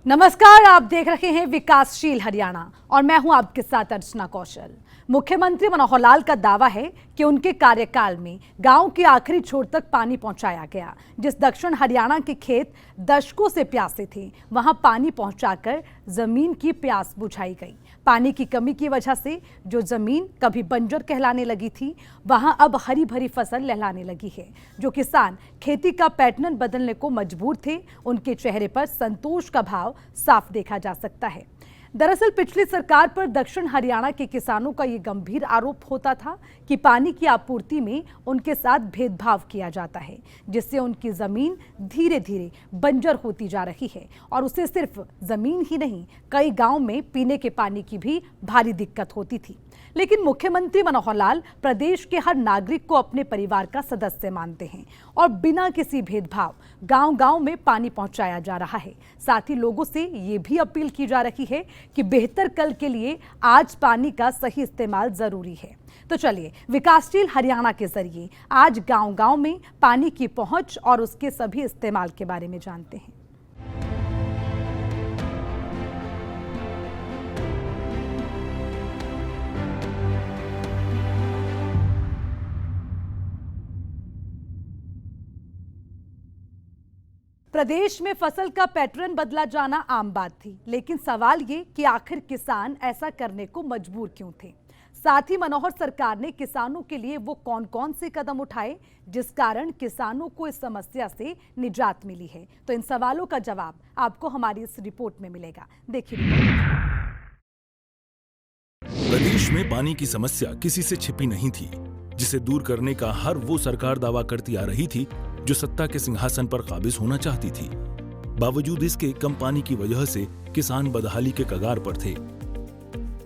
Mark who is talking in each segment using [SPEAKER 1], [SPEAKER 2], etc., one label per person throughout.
[SPEAKER 1] नमस्कार, आप देख रहे हैं विकासशील हरियाणा और मैं हूं आपके साथ अर्चना कौशल। मुख्यमंत्री मनोहर लाल का दावा है कि उनके कार्यकाल में गांव के आखिरी छोर तक पानी पहुंचाया गया। जिस दक्षिण हरियाणा के खेत दशकों से प्यासे थे, वहां पानी पहुंचाकर जमीन की प्यास बुझाई गई। पानी की कमी की वजह से जो जमीन कभी बंजर कहलाने लगी थी, वहां अब हरी भरी फसल लहलाने लगी है। जो किसान खेती का पैटर्न बदलने को मजबूर थे, उनके चेहरे पर संतोष का भाव साफ देखा जा सकता है। दरअसल पिछली सरकार पर दक्षिण हरियाणा के किसानों का ये गंभीर आरोप होता था कि पानी की आपूर्ति में उनके साथ भेदभाव किया जाता है, जिससे उनकी जमीन धीरे धीरे बंजर होती जा रही है और उसे सिर्फ जमीन ही नहीं, कई गांव में पीने के पानी की भी भारी दिक्कत होती थी। लेकिन मुख्यमंत्री मनोहर लाल प्रदेश के हर नागरिक को अपने परिवार का सदस्य मानते हैं और बिना किसी भेदभाव गांव-गांव में पानी पहुंचाया जा रहा है। साथ ही लोगों से ये भी अपील की जा रही है कि बेहतर कल के लिए आज पानी का सही इस्तेमाल जरूरी है। तो चलिए विकासशील हरियाणा के जरिए आज गांव-गांव में पानी की पहुंच और उसके सभी इस्तेमाल के बारे में जानते हैं। प्रदेश में फसल का पैटर्न बदला जाना आम बात थी, लेकिन सवाल ये कि आखिर किसान ऐसा करने को मजबूर क्यों थे। साथ ही मनोहर सरकार ने किसानों के लिए वो कौन-कौन से कदम उठाए जिस कारण किसानों को इस समस्या से निजात मिली है। तो इन सवालों का जवाब आपको हमारी इस रिपोर्ट में मिलेगा। देखिए
[SPEAKER 2] प्रदेश में पानी की समस्या किसी से छिपी नहीं थी, जिसे दूर करने का हर वो सरकार दावा करती आ रही थी जो सत्ता के सिंहासन पर काबिज होना चाहती थी। बावजूद इसके कम पानी की वजह से किसान बदहाली के कगार पर थे।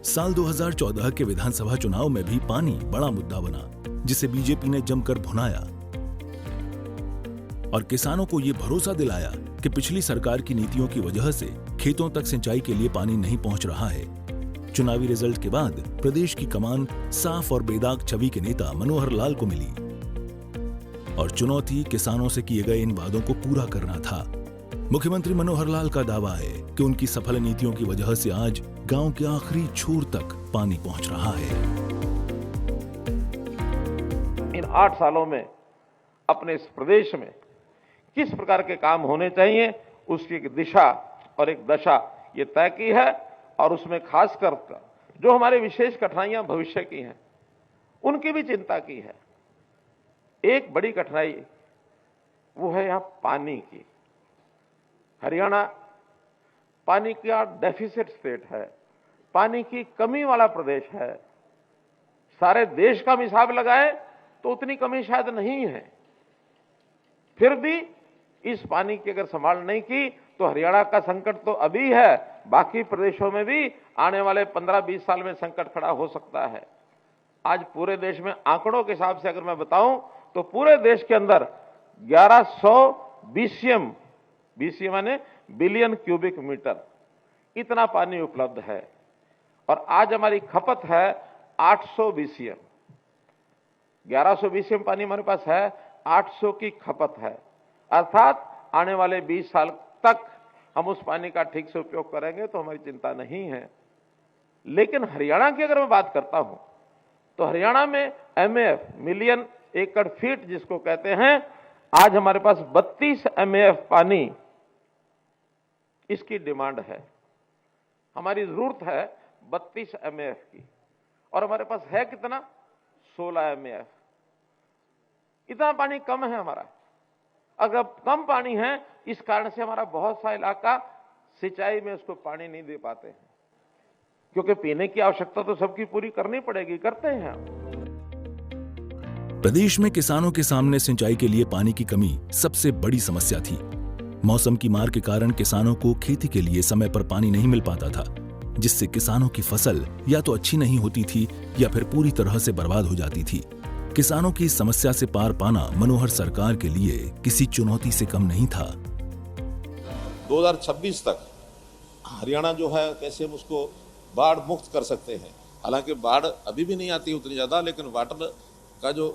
[SPEAKER 2] साल 2014 के विधानसभा चुनाव में भी पानी बड़ा मुद्दा बना, जिसे बीजेपी ने जमकर भुनाया और किसानों को ये भरोसा दिलाया कि पिछली सरकार की नीतियों की वजह से खेतों तक सिंचाई के लिए पानी नहीं पहुंच रहा है। चुनावी रिजल्ट के बाद प्रदेश की कमान साफ और बेदाग छवि के नेता मनोहर लाल को मिली और चुनौती किसानों से किए गए इन वादों को पूरा करना था। मुख्यमंत्री मनोहर लाल का दावा है कि उनकी सफल नीतियों की वजह से आज गांव के आखिरी छोर तक पानी पहुंच रहा है।
[SPEAKER 3] इन 8 सालों में अपने इस प्रदेश में किस प्रकार के काम होने चाहिए, उसकी एक दिशा और एक दशा ये तय की है और उसमें खासकर जो हमारे विशेष कठिनाइयां भविष्य की हैं, उनकी भी चिंता की है। एक बड़ी कठिनाई वो है यहां पानी की। हरियाणा पानी का डेफिसिट स्टेट है, पानी की कमी वाला प्रदेश है। सारे देश का हिसाब लगाए तो उतनी कमी शायद नहीं है, फिर भी इस पानी की अगर संभाल नहीं की तो हरियाणा का संकट तो अभी है, बाकी प्रदेशों में भी आने वाले 15-20 साल में संकट खड़ा हो सकता है। आज पूरे देश में आंकड़ों के हिसाब से अगर मैं बताऊं तो पूरे देश के अंदर 1100 बीसीएम माने बिलियन क्यूबिक मीटर इतना पानी उपलब्ध है और आज हमारी खपत है 800 बीसीएम। 1100 बीसीएम पानी हमारे पास है, 800 की खपत है, अर्थात आने वाले 20 साल तक हम उस पानी का ठीक से उपयोग करेंगे तो हमारी चिंता नहीं है। लेकिन हरियाणा की अगर मैं बात करता हूं तो हरियाणा में एमएएफ मिलियन एकड़ फीट जिसको कहते हैं, आज हमारे पास 32 एमएएफ पानी इसकी डिमांड है। हमारी जरूरत है 32 एमएएफ की और हमारे पास है कितना, 16 एमएएफ। इतना पानी कम है हमारा। अगर कम पानी है, इस कारण से हमारा बहुत सा इलाका सिंचाई में उसको पानी नहीं दे पाते हैं, क्योंकि पीने की आवश्यकता तो सबकी पूरी करनी पड़ेगी, करते हैं हम।
[SPEAKER 2] प्रदेश में किसानों के सामने सिंचाई के लिए पानी की कमी सबसे बड़ी समस्या थी। मौसम की मार के कारण किसानों को खेती के लिए समय पर पानी नहीं मिल पाता था, जिससे किसानों की फसल या तो अच्छी नहीं होती थी या फिर पूरी तरह से बर्बाद हो जाती थी। किसानों की इस समस्या से पार पाना मनोहर सरकार के लिए किसी चुनौती से कम नहीं था।
[SPEAKER 4] 2026 तक हरियाणा जो है कैसे हम उसको बाढ़ मुक्त कर सकते हैं। हालांकि बाढ़ अभी भी नहीं आती उतनी ज़्यादा, लेकिन वाटर का जो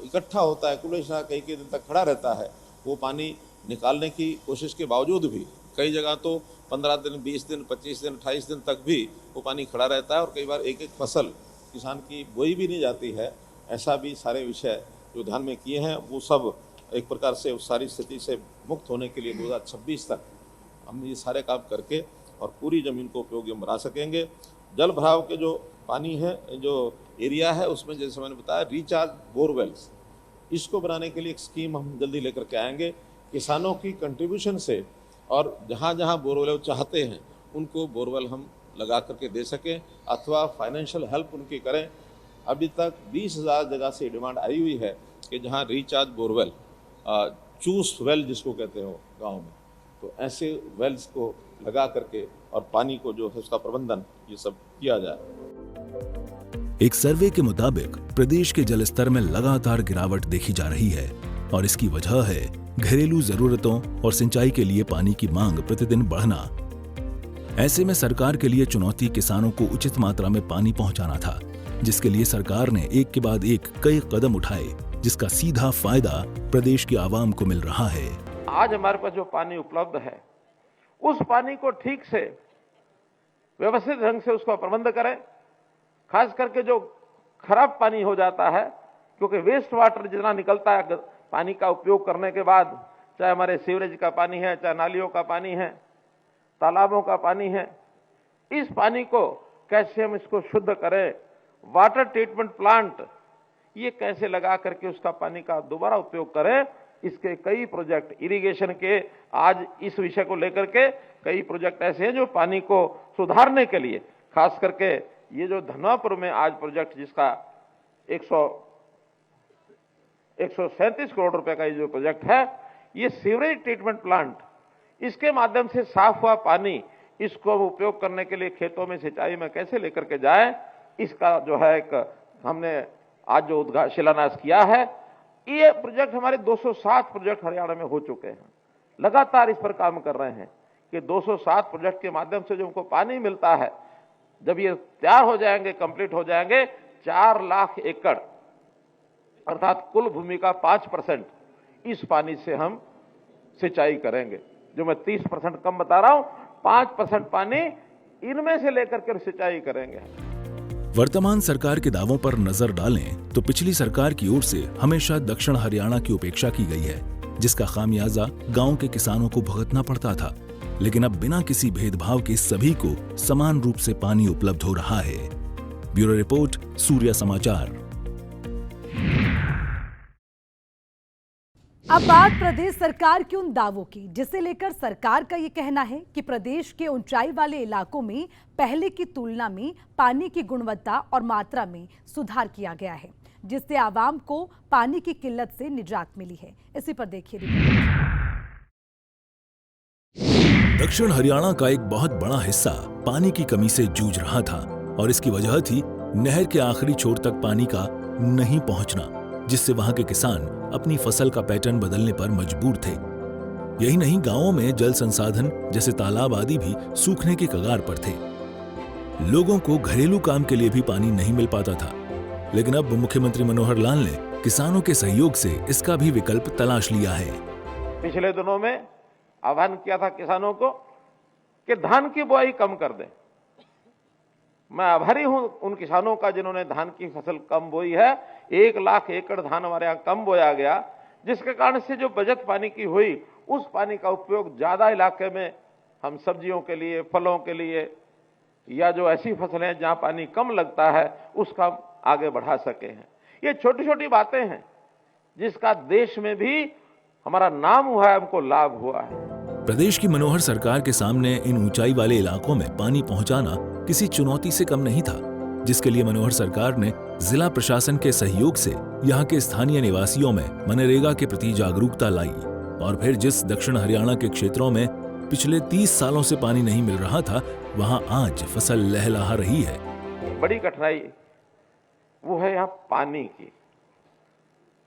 [SPEAKER 4] इकट्ठा होता है कुलेशा कई दिन तक खड़ा रहता है, वो पानी निकालने की कोशिश के बावजूद भी कई जगह तो 15 दिन, 20 दिन, 25 दिन, 28 दिन तक भी वो पानी खड़ा रहता है और कई बार एक एक फसल किसान की बोई भी नहीं जाती है। ऐसा भी सारे विषय जो ध्यान में किए हैं वो सब एक प्रकार से उस सारी स्थिति से मुक्त होने के लिए 2026 तक हम ये सारे काम करके और पूरी ज़मीन को उपयोगी बना सकेंगे। जल भराव के जो पानी है, जो एरिया है, उसमें जैसे मैंने बताया रिचार्ज बोरवेल्स, इसको बनाने के लिए एक स्कीम हम जल्दी लेकर के आएंगे किसानों की कंट्रीब्यूशन से, और जहाँ जहाँ बोरवेल चाहते हैं उनको बोरवेल हम लगा करके दे सकें अथवा फाइनेंशियल हेल्प उनकी करें। अभी तक 20,000 जगह से डिमांड आई हुई है कि जहाँ रिचार्ज बोरवेल, चूस वेल जिसको कहते हो गांव में, तो ऐसे वेल्स को लगा करके और पानी को जो है उसका प्रबंधन ये सब किया जाए।
[SPEAKER 2] एक सर्वे के मुताबिक प्रदेश के जल स्तर में लगातार गिरावट देखी जा रही है और इसकी वजह है घरेलू जरूरतों और सिंचाई के लिए पानी की मांग प्रतिदिन बढ़ना। ऐसे में सरकार के लिए चुनौती किसानों को उचित मात्रा में पानी पहुंचाना था, जिसके लिए सरकार ने एक के बाद एक कई कदम उठाए, जिसका सीधा फायदा प्रदेश की आवाम को मिल रहा है।
[SPEAKER 3] आज हमारे पास जो पानी उपलब्ध है, उस पानी को ठीक से व्यवस्थित ढंग से उसका प्रबंध करें। खास करके जो खराब पानी हो जाता है, क्योंकि वेस्ट वाटर जितना निकलता है पानी का उपयोग करने के बाद, चाहे हमारे सीवरेज का पानी है, चाहे नालियों का पानी है, तालाबों का पानी है, इस पानी को कैसे हम इसको शुद्ध करें, वाटर ट्रीटमेंट प्लांट ये कैसे लगा करके उसका पानी का दोबारा उपयोग करें, इसके कई प्रोजेक्ट इरिगेशन के आज इस विषय को लेकर के कई प्रोजेक्ट ऐसे हैं जो पानी को सुधारने के लिए, खास करके ये जो धनवापुर में आज प्रोजेक्ट जिसका 137 करोड़ रुपए का ये जो प्रोजेक्ट है, ये सीवरेज ट्रीटमेंट प्लांट, इसके माध्यम से साफ हुआ पानी इसको उपयोग करने के लिए खेतों में सिंचाई में कैसे लेकर के जाए, इसका जो है एक हमने आज जो शिलान्यास किया है। ये प्रोजेक्ट हमारे 207 प्रोजेक्ट हरियाणा में हो चुके हैं। लगातार इस पर काम कर रहे हैं कि 207 प्रोजेक्ट के माध्यम से जो हमको पानी मिलता है, जब ये तैयार हो जाएंगे, कंप्लीट हो जाएंगे, 4 लाख एकड़ अर्थात कुल भूमि का 5% इस पानी से हम सिंचाई करेंगे। जो मैं 30% कम बता रहा हूं, 5% पानी इनमें से लेकर के सिंचाई करेंगे।
[SPEAKER 2] वर्तमान सरकार के दावों पर नजर डालें तो पिछली सरकार की ओर से हमेशा दक्षिण हरियाणा की उपेक्षा की गई है, जिसका खामियाजा गांव के किसानों को भुगतना पड़ता था। लेकिन अब बिना किसी भेदभाव के सभी को समान रूप से पानी उपलब्ध हो रहा है। ब्यूरो रिपोर्ट, सूर्या समाचार।
[SPEAKER 1] अब बात प्रदेश सरकार के उन दावों की जिसे लेकर सरकार का ये कहना है कि प्रदेश के ऊंचाई वाले इलाकों में पहले की तुलना में पानी की गुणवत्ता और मात्रा में सुधार किया गया है, जिससे आवाम को पानी की किल्लत से निजात मिली है। इसी पर देखिए रिपोर्ट।
[SPEAKER 2] दक्षिण हरियाणा का एक बहुत बड़ा हिस्सा पानी की कमी से जूझ रहा था और इसकी वजह थी नहर के आखिरी छोर तक पानी का नहीं पहुंचना, जिससे वहां के किसान अपनी फसल का पैटर्न बदलने पर मजबूर थे। यही नहीं, गांवों में जल संसाधन जैसे तालाब आदि भी सूखने के कगार पर थे। लोगों को घरेलू काम के लिए भी पानी नहीं मिल पाता था। लेकिन अब मुख्यमंत्री मनोहर लाल ने किसानों के सहयोग से इसका भी विकल्प तलाश लिया है।
[SPEAKER 3] पिछले दिनों में आह्वान किया था किसानों को कि धान की बुआई कम कर दें। मैं आभारी हूं उन किसानों का जिन्होंने धान की फसल कम बोई है। 1 लाख एकड़ धान हमारे यहाँ कम बोया गया, जिसके कारण से जो बचत पानी की हुई, उस पानी का उपयोग ज्यादा इलाके में हम सब्जियों के लिए, फलों के लिए, या जो ऐसी फसलें जहां पानी कम लगता है उसका आगे बढ़ा सके हैं। ये छोटी छोटी बातें हैं जिसका देश में भी हमारा नाम हुआ है, हमको लाभ हुआ है।
[SPEAKER 2] प्रदेश की मनोहर सरकार के सामने इन ऊंचाई वाले इलाकों में पानी पहुंचाना किसी चुनौती से कम नहीं था, जिसके लिए मनोहर सरकार ने जिला प्रशासन के सहयोग से यहाँ के स्थानीय निवासियों में मनरेगा के प्रति जागरूकता लाई और फिर जिस दक्षिण हरियाणा के क्षेत्रों में पिछले 30 सालों से पानी नहीं मिल रहा था, वहाँ आज फसल लहलहा रही है।
[SPEAKER 3] बड़ी कठिनाई वो है यहाँ पानी की।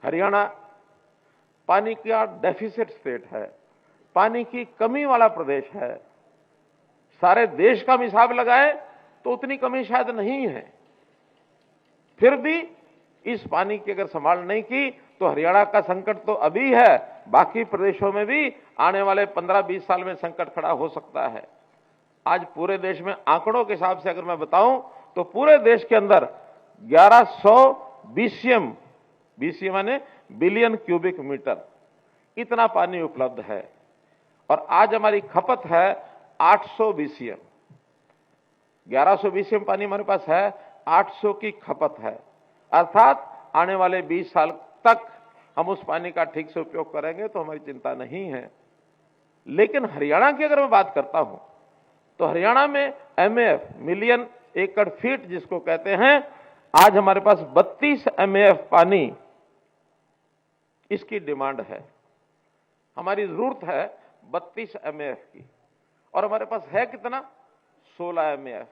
[SPEAKER 3] हरियाणा पानी का डेफिसिट स्टेट है, पानी की कमी वाला प्रदेश है। सारे देश का हिसाब लगाए तो उतनी कमी शायद नहीं है। फिर भी इस पानी की अगर संभाल नहीं की तो हरियाणा का संकट तो अभी है, बाकी प्रदेशों में भी आने वाले 15-20 साल में संकट खड़ा हो सकता है। आज पूरे देश में आंकड़ों के हिसाब से अगर मैं बताऊं तो पूरे देश के अंदर 1100 BCM, BCM माने बिलियन क्यूबिक मीटर, इतना पानी उपलब्ध है और आज हमारी खपत है 800 BCM। 1100 BCM पानी हमारे पास है, 800 की खपत है, अर्थात आने वाले 20 साल तक हम उस पानी का ठीक से उपयोग करेंगे तो हमारी चिंता नहीं है। लेकिन हरियाणा की अगर मैं बात करता हूं तो हरियाणा में MAF, मिलियन एकड़ फीट जिसको कहते हैं, आज हमारे पास 32 MAF पानी इसकी डिमांड है। हमारी जरूरत है 32 MAF की और हमारे पास है कितना? 16 MAF।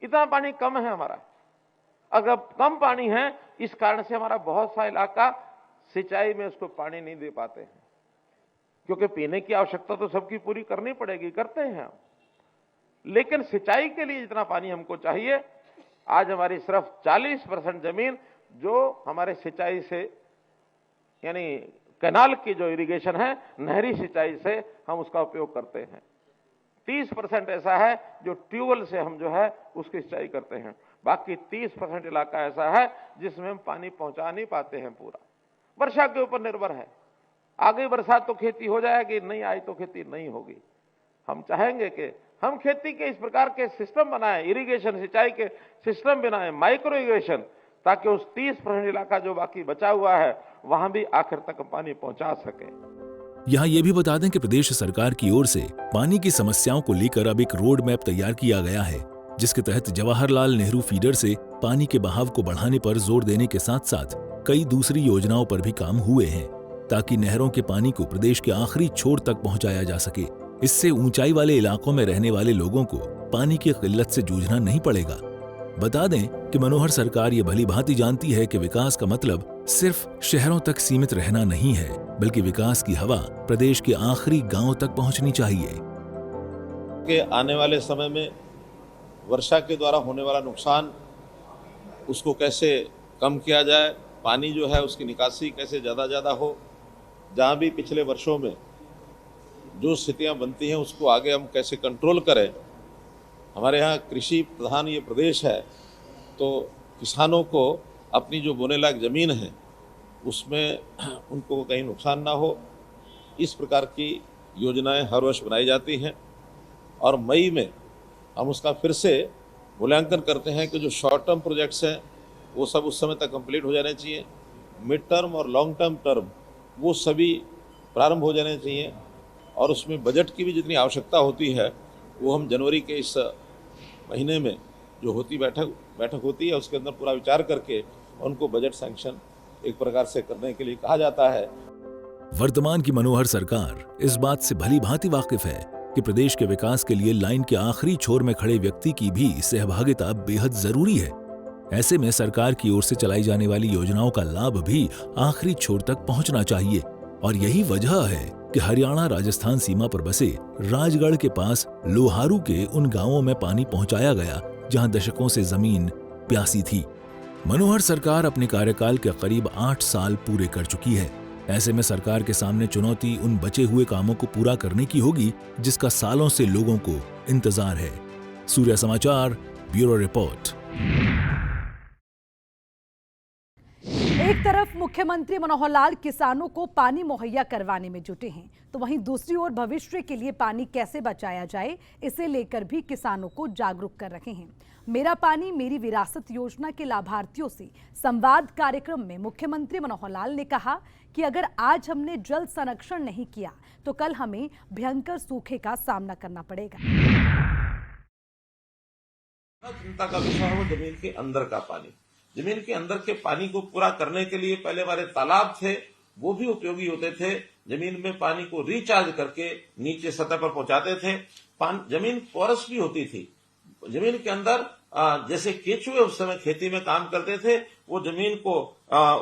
[SPEAKER 3] इतना पानी कम है हमारा। अगर कम पानी है, इस कारण से हमारा बहुत सा इलाका सिंचाई में उसको पानी नहीं दे पाते हैं, क्योंकि पीने की आवश्यकता तो सबकी पूरी करनी पड़ेगी, करते हैं हम, लेकिन सिंचाई के लिए जितना पानी हमको चाहिए, आज हमारी सिर्फ 40% जमीन जो हमारे सिंचाई से, यानी कैनाल की जो इरिगेशन है, नहरी सिंचाई से हम उसका उपयोग करते हैं। 30% ऐसा है जो ट्यूबवेल से हम जो है उसकी सिंचाई करते हैं। बाकी 30% इलाका ऐसा है जिसमें हम पानी पहुंचा नहीं पाते हैं। पूरा वर्षा के ऊपर निर्भर है। आ गई बरसात तो खेती हो जाएगी, नहीं आई तो खेती नहीं होगी। हम चाहेंगे कि हम खेती के इस प्रकार के सिस्टम बनाएं, इरिगेशन सिंचाई के सिस्टम बनाएं, माइक्रो इरिगेशन, ताकि उस 30% इलाका जो बाकी बचा हुआ है वहां भी आखिर तक पानी पहुंचा सके।
[SPEAKER 2] यहाँ ये भी बता दें कि प्रदेश सरकार की ओर से पानी की समस्याओं को लेकर अब एक रोड मैप तैयार किया गया है, जिसके तहत जवाहरलाल नेहरू फीडर से पानी के बहाव को बढ़ाने पर जोर देने के साथ साथ कई दूसरी योजनाओं पर भी काम हुए हैं, ताकि नहरों के पानी को प्रदेश के आखिरी छोर तक पहुंचाया जा सके। इससे ऊंचाई वाले इलाकों में रहने वाले लोगों को पानी की किल्लत से जूझना नहीं पड़ेगा। बता दें कि मनोहर सरकार ये भली भांति जानती है कि विकास का मतलब सिर्फ शहरों तक सीमित रहना नहीं है, बल्कि विकास की हवा प्रदेश के आखिरी गांव तक पहुंचनी चाहिए।
[SPEAKER 4] कि आने वाले समय में वर्षा के द्वारा होने वाला नुकसान, उसको कैसे कम किया जाए, पानी जो है उसकी निकासी कैसे ज़्यादा हो। जहाँ भी पिछले वर्षों में जो स्थितियाँ बनती हैं उसको आगे हम कैसे कंट्रोल करें। हमारे यहाँ कृषि प्रधान ये प्रदेश है, तो किसानों को अपनी जो बोने लायक ज़मीन है उसमें उनको कहीं नुकसान ना हो, इस प्रकार की योजनाएं हर वर्ष बनाई जाती हैं। और मई में हम उसका फिर से मूल्यांकन करते हैं कि जो शॉर्ट टर्म प्रोजेक्ट्स हैं वो सब उस समय तक कंप्लीट हो जाने चाहिए, मिड टर्म और लॉन्ग टर्म वो सभी प्रारंभ हो जाने चाहिए, और उसमें बजट की भी जितनी आवश्यकता होती है वो हम जनवरी के इस महीने में जो होती बैठक होती है उसके अंदर पूरा विचार करके उनको बजट सैंक्शन एक प्रकार से करने के लिए कहा जाता है।
[SPEAKER 2] वर्तमान की मनोहर सरकार इस बात से भली भांति वाकिफ है कि प्रदेश के विकास के लिए लाइन के आखिरी छोर में खड़े व्यक्ति की भी सहभागिता बेहद जरूरी है। ऐसे में सरकार की ओर से चलाई जाने वाली योजनाओं का लाभ भी आखिरी छोर तक पहुंचना चाहिए, और यही वजह है कि हरियाणा राजस्थान सीमा पर बसे राजगढ़ के पास लोहारू के उन गांवों में पानी पहुंचाया गया जहां दशकों से जमीन प्यासी थी। मनोहर सरकार अपने कार्यकाल के करीब 8 साल पूरे कर चुकी है। ऐसे में सरकार के सामने चुनौती उन बचे हुए कामों को पूरा करने की होगी जिसका सालों से लोगों को इंतजार है। सूर्य समाचार ब्यूरो रिपोर्ट।
[SPEAKER 1] एक तरफ मुख्यमंत्री मनोहर लाल किसानों को पानी मुहैया करवाने में जुटे हैं, तो वहीं दूसरी ओर भविष्य के लिए पानी कैसे बचाया जाए इसे लेकर भी किसानों को जागरूक कर रहे हैं। मेरा पानी मेरी विरासत योजना के लाभार्थियों से संवाद कार्यक्रम में मुख्यमंत्री मनोहर लाल ने कहा कि अगर आज हमने जल संरक्षण नहीं किया तो कल हमें भयंकर सूखे का सामना करना पड़ेगा।
[SPEAKER 4] चिंता का विषय है वो जमीन के अंदर का पानी। जमीन के अंदर के पानी को पूरा करने के लिए पहले हमारे तालाब थे, वो भी उपयोगी होते थे। जमीन में पानी को रिचार्ज करके नीचे सतह पर पहुंचाते थे। जमीन पोरस भी होती थी। जमीन के अंदर जैसे केचुए उस समय खेती में काम करते थे, वो जमीन को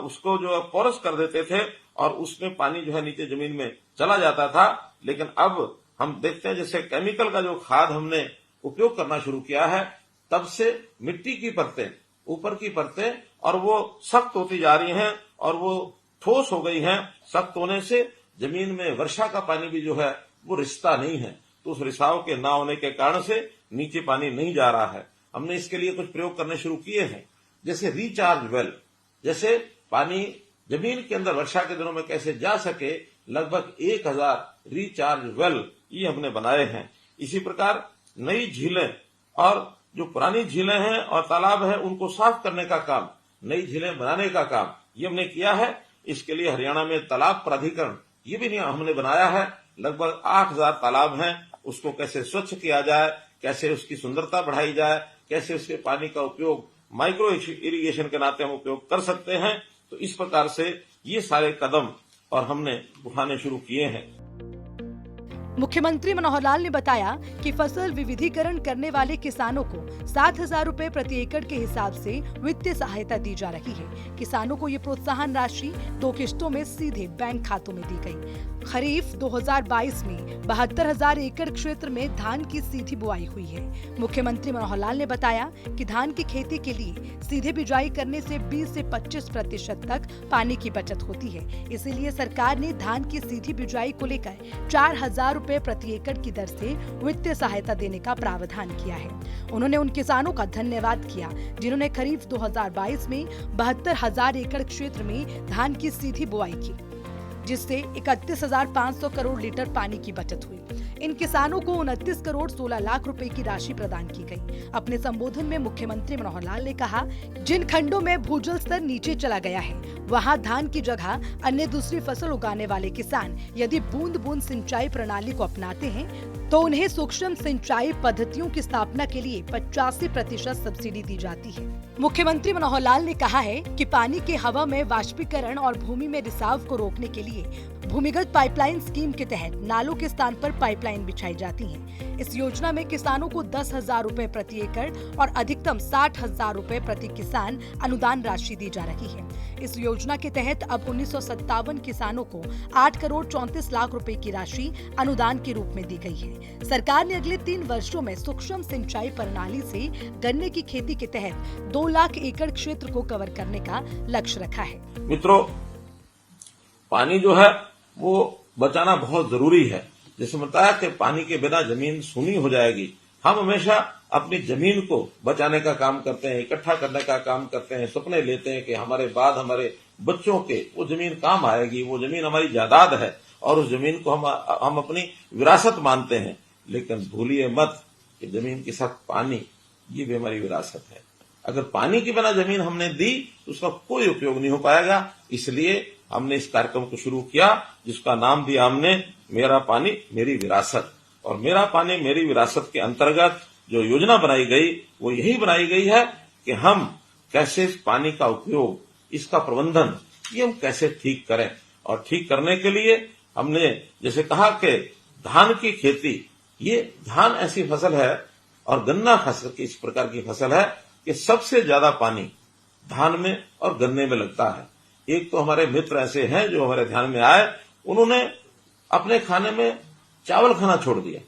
[SPEAKER 4] उसको जो पोरस कर देते थे और उसमें पानी जो है नीचे जमीन में चला जाता था। लेकिन अब हम देखते हैं जैसे केमिकल का जो खाद हमने उपयोग करना शुरू किया है, तब से मिट्टी की परतें, ऊपर की परतें और वो सख्त होती जा रही हैं और वो ठोस हो गई हैं। सख्त होने से जमीन में वर्षा का पानी भी जो है वो रिसता नहीं है, तो उस रिसाव के ना होने के कारण से नीचे पानी नहीं जा रहा है। हमने इसके लिए कुछ प्रयोग करने शुरू किए हैं, जैसे रिचार्ज वेल, जैसे पानी जमीन के अंदर वर्षा के दिनों में कैसे जा सके, लगभग 1000 रिचार्ज वेल ये हमने बनाए हैं। इसी प्रकार नई झीलें और जो पुरानी झीलें हैं और तालाब है उनको साफ करने का काम, नई झीलें बनाने का काम ये हमने किया है। इसके लिए हरियाणा में तालाब प्राधिकरण ये भी हमने बनाया है। लगभग 8000 तालाब हैं, उसको कैसे स्वच्छ किया जाए, कैसे उसकी सुंदरता बढ़ाई जाए, कैसे उसके पानी का उपयोग माइक्रो इरिगेशन के नाते हम उपयोग कर सकते हैं। तो इस प्रकार से ये सारे कदम और हमने उठाने शुरू किए हैं।
[SPEAKER 1] मुख्यमंत्री मनोहर लाल ने बताया कि फसल विविधीकरण करने वाले किसानों को 7,000 रुपए प्रति एकड़ के हिसाब से वित्तीय सहायता दी जा रही है। किसानों को ये प्रोत्साहन राशि 2 किश्तों में सीधे बैंक खातों में दी गई। खरीफ 2022 में 72,000 एकड़ क्षेत्र में धान की सीधी बुआई हुई है। मुख्यमंत्री मनोहर लाल ने बताया कि धान की खेती के लिए सीधे बिजाई करने से 20 से 25% तक पानी की बचत होती है। इसीलिए सरकार ने धान की सीधी बिजाई को लेकर 4,000 रुपए प्रति एकड़ की दर से वित्तीय सहायता देने का प्रावधान किया है। उन्होंने उन किसानों का धन्यवाद किया जिन्होंने खरीफ 2022 में 72,000 एकड़ क्षेत्र में धान की सीधी बुआई की, जिससे 31,500 करोड़ लीटर पानी की बचत हुई। इन किसानों को 29 करोड़ 16 लाख रुपए की राशि प्रदान की गई। अपने संबोधन में मुख्यमंत्री मनोहर लाल ने कहा, जिन खंडों में भूजल स्तर नीचे चला गया है वहां धान की जगह अन्य दूसरी फसल उगाने वाले किसान यदि बूंद बूंद सिंचाई प्रणाली को अपनाते हैं तो उन्हें सूक्ष्म सिंचाई पद्धतियों की स्थापना के लिए 85% सब्सिडी दी जाती है। मुख्यमंत्री मनोहर लाल ने कहा है कि पानी के हवा में वाष्पीकरण और भूमि में रिसाव को रोकने के लिए भूमिगत पाइपलाइन स्कीम के तहत नालों के स्थान पर पाइपलाइन बिछाई जाती हैं। इस योजना में किसानों को 10,000 रुपए प्रति एकड़ और अधिकतम 60,000 रुपए प्रति किसान अनुदान राशि दी जा रही है। इस योजना के तहत अब 1957 किसानों को 8 करोड़ 34 लाख रुपए की राशि अनुदान के रूप में दी गई है। सरकार ने अगले 3 वर्षों में सूक्ष्म सिंचाई प्रणाली से गन्ने की खेती के तहत 2 लाख एकड़ क्षेत्र को कवर करने का लक्ष्य रखा है।
[SPEAKER 4] मित्रों, पानी जो है वो बचाना बहुत जरूरी है। जैसे बताया कि पानी के बिना जमीन सूनी हो जाएगी। हम हमेशा अपनी जमीन को बचाने का काम करते हैं, इकट्ठा करने का काम करते हैं, सपने लेते हैं कि हमारे बाद हमारे बच्चों के वो जमीन काम आएगी, वो जमीन हमारी जायदाद है और उस जमीन को हम अपनी विरासत मानते हैं। लेकिन भूलिए मत कि जमीन के साथ पानी ये भी हमारी विरासत है। अगर पानी के बिना जमीन हमने दी तो उसका कोई उपयोग नहीं हो पाएगा। इसलिए हमने इस कार्यक्रम को शुरू किया जिसका नाम दिया हमने मेरा पानी मेरी विरासत। और मेरा पानी मेरी विरासत के अंतर्गत जो योजना बनाई गई वो यही बनाई गई है कि हम कैसे इस पानी का उपयोग, इसका प्रबंधन ये हम कैसे ठीक करें। और ठीक करने के लिए हमने जैसे कहा कि धान की खेती, ये धान ऐसी फसल है और गन्ना फसल की इस प्रकार की फसल है कि सबसे ज्यादा पानी धान में और गन्ने में लगता है। एक तो हमारे मित्र ऐसे हैं जो हमारे ध्यान में आए, उन्होंने अपने खाने में चावल खाना छोड़ दिया।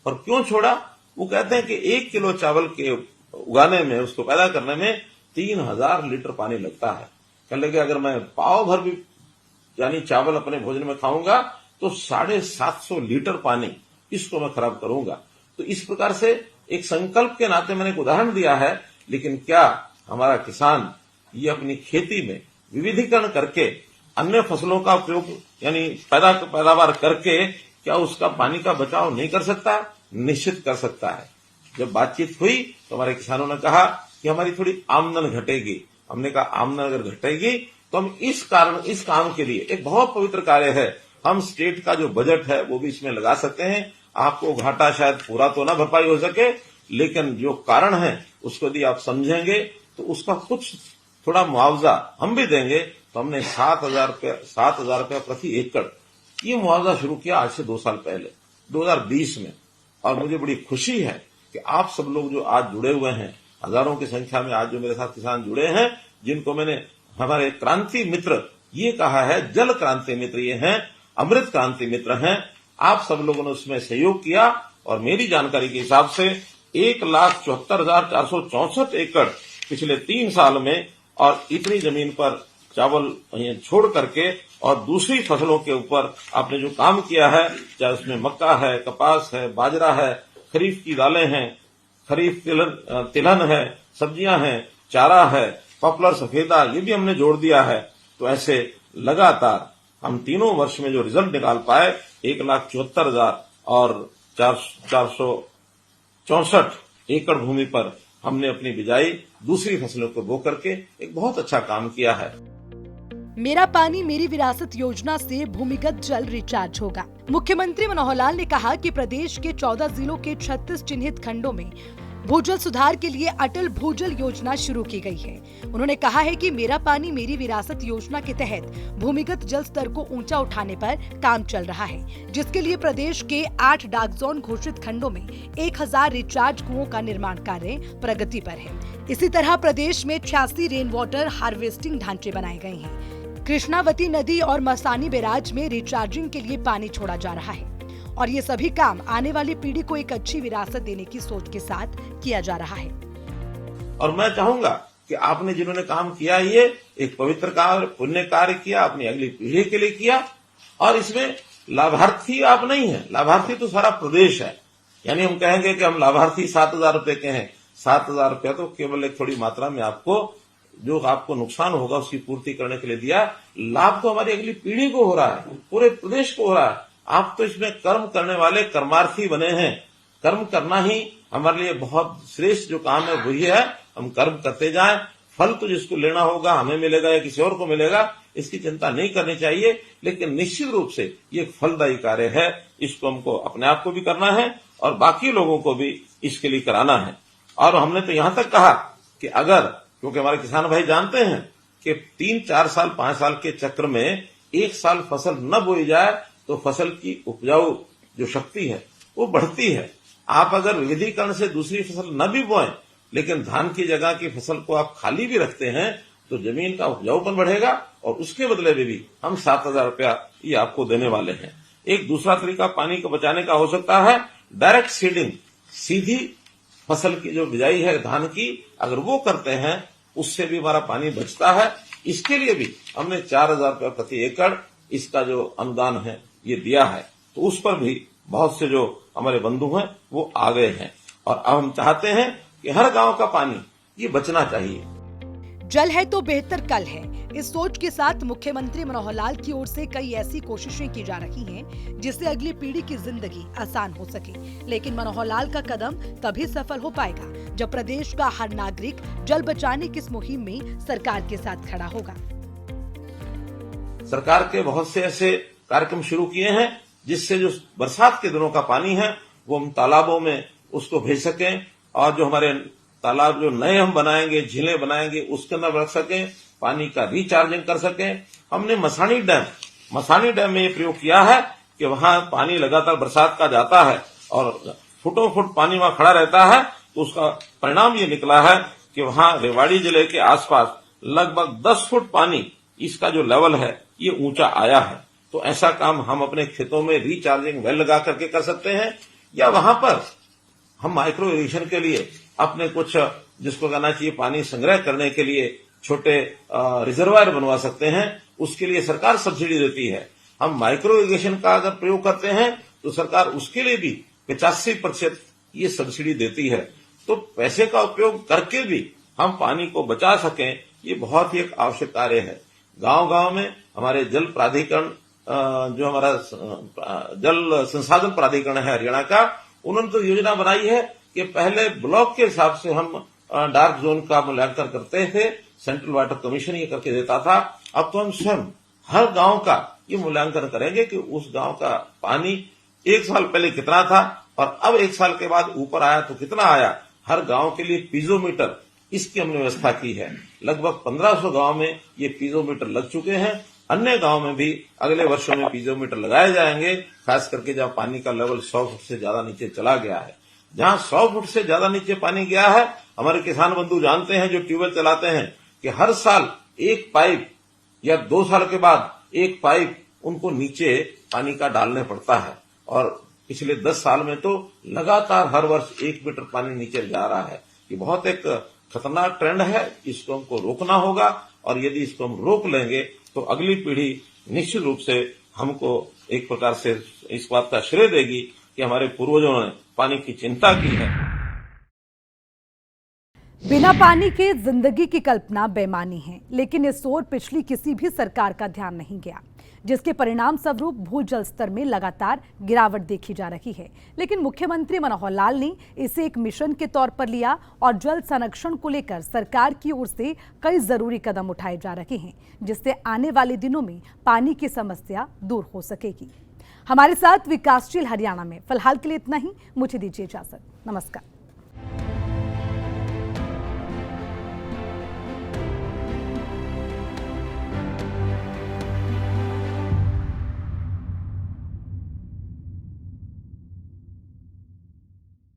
[SPEAKER 4] और क्यों छोड़ा? वो कहते हैं कि 1 किलो चावल के उगाने में, उसको पैदा करने में 3000 लीटर पानी लगता है। कह लगे अगर मैं पाव भर भी यानी चावल अपने भोजन में खाऊंगा तो 750 लीटर पानी इसको मैं खराब करूंगा। तो इस प्रकार से एक संकल्प के नाते मैंने एक उदाहरण दिया है। लेकिन क्या हमारा किसान ये अपनी खेती में विविधीकरण करके अन्य फसलों का उपयोग यानी पैदावार करके क्या उसका पानी का बचाव नहीं कर सकता? निश्चित कर सकता है। जब बातचीत हुई तो हमारे किसानों ने कहा कि हमारी थोड़ी आमदन घटेगी। हमने कहा आमदन अगर घटेगी तो हम इस काम के लिए एक बहुत पवित्र कार्य है, हम स्टेट का जो बजट है वो भी इसमें लगा सकते हैं। आपको घाटा शायद पूरा तो ना भरपाई हो सके, लेकिन जो कारण है उसको यदि आप समझेंगे तो उसका कुछ थोड़ा मुआवजा हम भी देंगे। तो हमने 7,000 रुपये प्रति एकड़ ये मुआवजा शुरू किया आज से 2 साल पहले 2020 में। और मुझे बड़ी खुशी है कि आप सब लोग जो आज जुड़े हुए हैं, हजारों की संख्या में आज जो मेरे साथ किसान जुड़े हैं, जिनको मैंने हमारे क्रांति मित्र ये कहा है, जल क्रांति मित्र ये हैं, अमृत क्रांति मित्र हैं। आप सब लोगों ने उसमें सहयोग किया और मेरी जानकारी के हिसाब से 1,74,464 एकड़ पिछले 3 साल में और इतनी जमीन पर चावल ये छोड़ करके और दूसरी फसलों के ऊपर आपने जो काम किया है, चाहे उसमें मक्का है, कपास है, बाजरा है, खरीफ की दालें हैं, खरीफ तिलहन है, सब्जियां हैं, चारा है, पॉपुलर सफेदा, ये भी हमने जोड़ दिया है। तो ऐसे लगातार हम तीनों वर्ष में जो रिजल्ट निकाल पाए 1,74,000 और 464 एकड़ भूमि पर हमने अपनी बिजाई दूसरी फसलों को बो करके एक बहुत अच्छा काम किया है।
[SPEAKER 1] मेरा पानी मेरी विरासत योजना से भूमिगत जल रिचार्ज होगा। मुख्यमंत्री मनोहर लाल ने कहा कि प्रदेश के 14 जिलों के 36 चिन्हित खंडों में भूजल सुधार के लिए अटल भूजल योजना शुरू की गई है। उन्होंने कहा है कि मेरा पानी मेरी विरासत योजना के तहत भूमिगत जल स्तर को ऊंचा उठाने पर काम चल रहा है, जिसके लिए प्रदेश के 8 डाक जोन घोषित खंडों में 1000 रिचार्ज कुओं का निर्माण कार्य प्रगति पर है। इसी तरह प्रदेश में 86 रेन वाटर हार्वेस्टिंग ढांचे बनाए गए हैं। कृष्णावती नदी और मसानी बैराज में रिचार्जिंग के लिए पानी छोड़ा जा रहा है और ये सभी काम आने वाली पीढ़ी को एक अच्छी विरासत देने की सोच के साथ किया जा रहा है।
[SPEAKER 4] और मैं चाहूंगा कि आपने जिन्होंने काम किया, ये एक पवित्र कार्य, पुण्य कार्य किया, अपनी अगली पीढ़ी के लिए किया। और इसमें लाभार्थी आप नहीं है, लाभार्थी तो सारा प्रदेश है। यानी हम कहेंगे कि हम लाभार्थी 7,000 रुपए के हैं, 7,000 रुपया तो केवल एक थोड़ी मात्रा में आपको जो आपको नुकसान होगा उसकी पूर्ति करने के लिए दिया। लाभ तो हमारी अगली पीढ़ी को हो रहा है, पूरे प्रदेश को हो रहा है। आप तो इसमें कर्म करने वाले कर्मार्थी बने हैं। कर्म करना ही हमारे लिए बहुत श्रेष्ठ जो काम है वही है। हम कर्म करते जाएं, फल तो जिसको लेना होगा हमें मिलेगा या किसी और को मिलेगा, इसकी चिंता नहीं करनी चाहिए। लेकिन निश्चित रूप से ये एक फलदायी कार्य है। इसको हमको अपने आप को भी करना है और बाकी लोगों को भी इसके लिए कराना है। और हमने तो यहां तक कहा कि अगर, क्योंकि हमारे किसान भाई जानते हैं कि 3, 4 साल, 5 साल के चक्र में एक साल फसल न बोई जाए तो फसल की उपजाऊ जो शक्ति है वो बढ़ती है। आप अगर विविधीकरण से दूसरी फसल न भी बोएं, लेकिन धान की जगह की फसल को आप खाली भी रखते हैं तो जमीन का उपजाऊपन बढ़ेगा और उसके बदले में भी हम 7,000 रुपया ये आपको देने वाले हैं। एक दूसरा तरीका पानी को बचाने का हो सकता है डायरेक्ट सीडिंग, सीधी फसल की जो बिजाई है धान की, अगर वो करते हैं उससे भी हमारा पानी बचता है। इसके लिए भी हमने 4,000 रुपया प्रति एकड़ इसका जो अनुदान है ये दिया है। तो उस पर भी बहुत से जो हमारे बंधु हैं वो आ गए हैं और अब हम चाहते हैं कि हर गांव का पानी ये बचना चाहिए।
[SPEAKER 1] जल है तो बेहतर कल है, इस सोच के साथ मुख्यमंत्री मनोहर लाल की ओर से कई ऐसी कोशिशें की जा रही हैं जिससे अगली पीढ़ी की जिंदगी आसान हो सके। लेकिन मनोहर लाल का कदम तभी सफल हो पाएगा जब प्रदेश का हर नागरिक जल बचाने की इस मुहिम में सरकार के साथ खड़ा होगा।
[SPEAKER 4] सरकार के बहुत से ऐसे कार्यक्रम शुरू किए हैं जिससे जो बरसात के दिनों का पानी है वो हम तालाबों में उसको भेज सकें और जो हमारे तालाब जो नए हम बनाएंगे, झीलें बनाएंगे, उसके अंदर रख सकें, पानी का रिचार्जिंग कर सकें। हमने मसानी डैम में ये प्रयोग किया है कि वहां पानी लगातार बरसात का जाता है और फुटों फुट पानी वहां खड़ा रहता है। तो उसका परिणाम ये निकला है कि वहां रेवाड़ी जिले के आसपास लगभग 10 फुट पानी इसका जो लेवल है ये ऊंचा आया है। तो ऐसा काम हम अपने खेतों में रिचार्जिंग वेल लगा करके कर सकते हैं या वहां पर हम माइक्रो इरिगेशन के लिए अपने कुछ जिसको कहना चाहिए पानी संग्रह करने के लिए छोटे रिजर्वायर बनवा सकते हैं। उसके लिए सरकार सब्सिडी देती है। हम माइक्रो इरिगेशन का अगर प्रयोग करते हैं तो सरकार उसके लिए भी 85% ये सब्सिडी देती है। तो पैसे का उपयोग करके भी हम पानी को बचा सकें, ये बहुत ही एक आवश्यक कार्य है। गांव-गांव में हमारे जल प्राधिकरण जो हमारा जल संसाधन प्राधिकरण है हरियाणा का, उन्होंने तो योजना बनाई है कि पहले ब्लॉक के हिसाब से हम डार्क जोन का मूल्यांकन करते थे, सेंट्रल वाटर कमीशन ये करके देता था। अब तो हम स्वयं हर गांव का ये मूल्यांकन करेंगे कि उस गांव का पानी 1 साल पहले कितना था और अब 1 साल के बाद ऊपर आया तो कितना आया। हर गांव के लिए पीजोमीटर इसकी हमने व्यवस्था की है। लगभग 1500 गांव में ये पीजोमीटर लग चुके हैं। अन्य गांव में भी अगले वर्षों में पीजोमीटर लगाए जाएंगे, खास करके जब पानी का लेवल 100 फुट से ज्यादा नीचे चला गया है। जहां 100 फुट से ज्यादा नीचे पानी गया है, हमारे किसान बंधु जानते हैं जो ट्यूबवेल चलाते हैं कि हर साल एक पाइप या 2 साल के बाद एक पाइप उनको नीचे पानी का डालने पड़ता है। और पिछले 10 साल में तो लगातार हर वर्ष 1 मीटर पानी नीचे जा रहा है। ये बहुत एक खतरनाक ट्रेंड है, इसको हमको रोकना होगा। और यदि इसको हम रोक लेंगे तो अगली पीढ़ी निश्चित रूप से हमको एक प्रकार से इस बात का श्रेय देगी कि हमारे पूर्वजों ने पानी की चिंता की है।
[SPEAKER 1] बिना पानी के जिंदगी की कल्पना बेमानी है, लेकिन इस ओर पिछली किसी भी सरकार का ध्यान नहीं गया, जिसके परिणाम स्वरूप भूजल स्तर में लगातार गिरावट देखी जा रही है। लेकिन मुख्यमंत्री मनोहर लाल ने इसे एक मिशन के तौर पर लिया और जल संरक्षण को लेकर सरकार की ओर से कई जरूरी कदम उठाए जा रहे हैं, जिससे आने वाले दिनों में पानी की समस्या दूर हो सकेगी। हमारे साथ विकासशील हरियाणा में फिलहाल के लिए इतना ही। मुझे दीजिए इजाजत। नमस्कार।